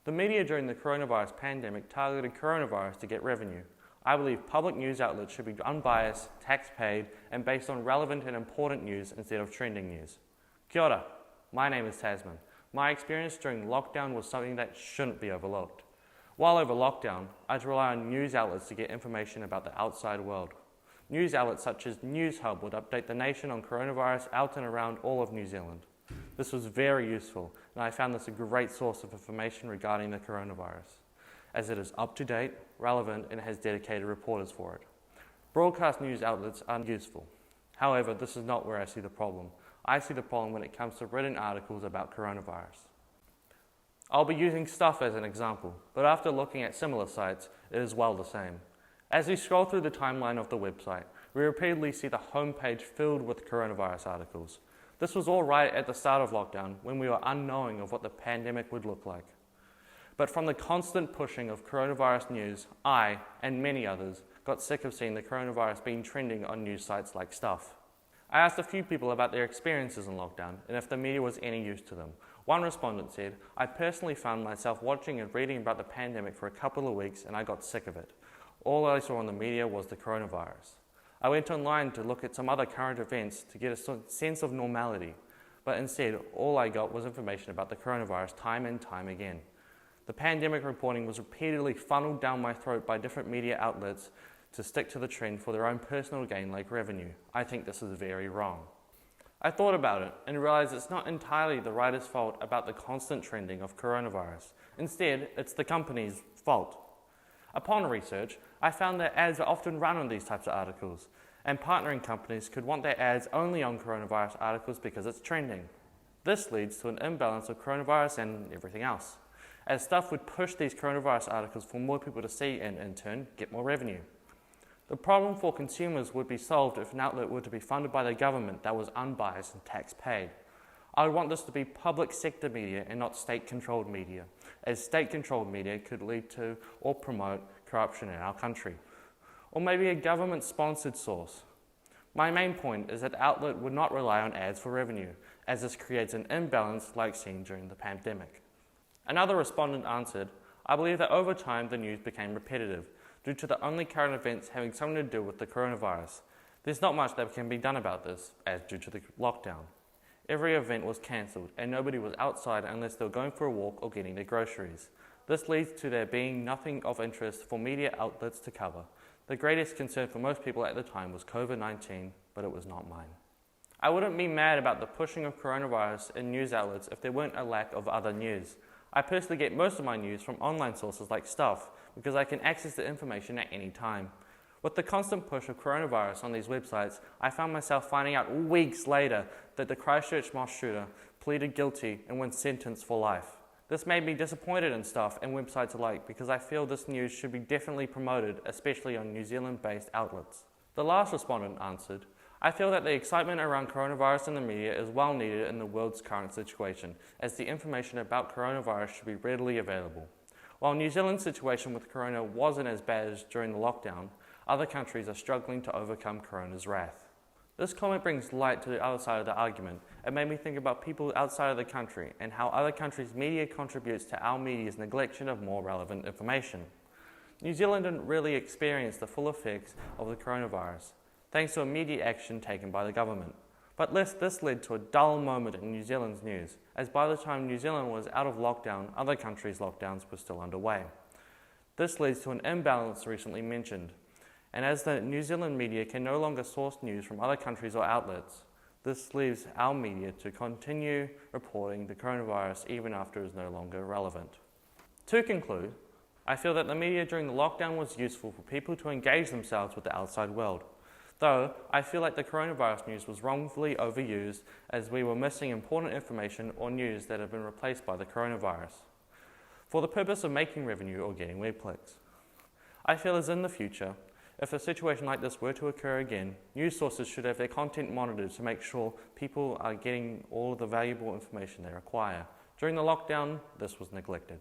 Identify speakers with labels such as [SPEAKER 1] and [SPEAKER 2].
[SPEAKER 1] The media during the coronavirus pandemic targeted coronavirus to get revenue. I believe public news outlets should be unbiased, tax-paid, and based on relevant and important news instead of trending news. Kia ora, my name is Tasman. My experience during lockdown was something that shouldn't be overlooked. While over lockdown, I had to rely on news outlets to get information about the outside world. News outlets such as News Hub would update the nation on coronavirus out and around all of New Zealand. This was very useful, and I found this a great source of information regarding the coronavirus, as it is up-to-date, relevant, and has dedicated reporters for it. Broadcast news outlets are useful. However, this is not where I see the problem. I see the problem when it comes to written articles about coronavirus. I'll be using Stuff as an example, but after looking at similar sites, it is well the same. As we scroll through the timeline of the website, we repeatedly see the homepage filled with coronavirus articles. This was all right at the start of lockdown when we were unknowing of what the pandemic would look like. But from the constant pushing of coronavirus news, I, and many others, got sick of seeing the coronavirus being trending on news sites like Stuff. I asked a few people about their experiences in lockdown and if the media was any use to them. One respondent said, "I personally found myself watching and reading about the pandemic for a couple of weeks and I got sick of it. All I saw on the media was the coronavirus. I went online to look at some other current events to get a sense of normality, but instead all I got was information about the coronavirus time and time again. The pandemic reporting was repeatedly funneled down my throat by different media outlets to stick to the trend for their own personal gain like revenue. I think this is very wrong." I thought about it and realized it's not entirely the writer's fault about the constant trending of coronavirus. Instead, it's the company's fault. Upon research, I found that ads are often run on these types of articles, and partnering companies could want their ads only on coronavirus articles because it's trending. This leads to an imbalance of coronavirus and everything else, as Stuff would push these coronavirus articles for more people to see and, in turn, get more revenue. The problem for consumers would be solved if an outlet were to be funded by the government that was unbiased and tax-paid. I would want this to be public sector media and not state-controlled media, as state-controlled media could lead to or promote corruption in our country. Or maybe a government-sponsored source. My main point is that the outlet would not rely on ads for revenue, as this creates an imbalance like seen during the pandemic. Another respondent answered, "I believe that over time the news became repetitive, due to the only current events having something to do with the coronavirus. There's not much that can be done about this, as due to the lockdown. Every event was cancelled and nobody was outside unless they were going for a walk or getting their groceries. This leads to there being nothing of interest for media outlets to cover. The greatest concern for most people at the time was COVID-19, but it was not mine." I wouldn't be mad about the pushing of coronavirus in news outlets if there weren't a lack of other news. I personally get most of my news from online sources like Stuff because I can access the information at any time. With the constant push of coronavirus on these websites, I found myself finding out weeks later that the Christchurch mosque shooter pleaded guilty and was sentenced for life. This made me disappointed in Stuff and websites alike because I feel this news should be definitely promoted, especially on New Zealand-based outlets. The last respondent answered, "I feel that the excitement around coronavirus in the media is well needed in the world's current situation, as the information about coronavirus should be readily available. While New Zealand's situation with corona wasn't as bad as during the lockdown, other countries are struggling to overcome corona's wrath." This comment brings light to the other side of the argument. It made me think about people outside of the country and how other countries' media contributes to our media's neglection of more relevant information. New Zealand didn't really experience the full effects of the coronavirus, thanks to immediate action taken by the government. But this led to a dull moment in New Zealand's news, as by the time New Zealand was out of lockdown, other countries' lockdowns were still underway. This leads to an imbalance recently mentioned, and as the New Zealand media can no longer source news from other countries or outlets, this leaves our media to continue reporting the coronavirus even after it is no longer relevant. To conclude, I feel that the media during the lockdown was useful for people to engage themselves with the outside world. Though, I feel like the coronavirus news was wrongfully overused as we were missing important information or news that have been replaced by the coronavirus, for the purpose of making revenue or getting web clicks. I feel as in the future, if a situation like this were to occur again, news sources should have their content monitored to make sure people are getting all of the valuable information they require. During the lockdown, this was neglected.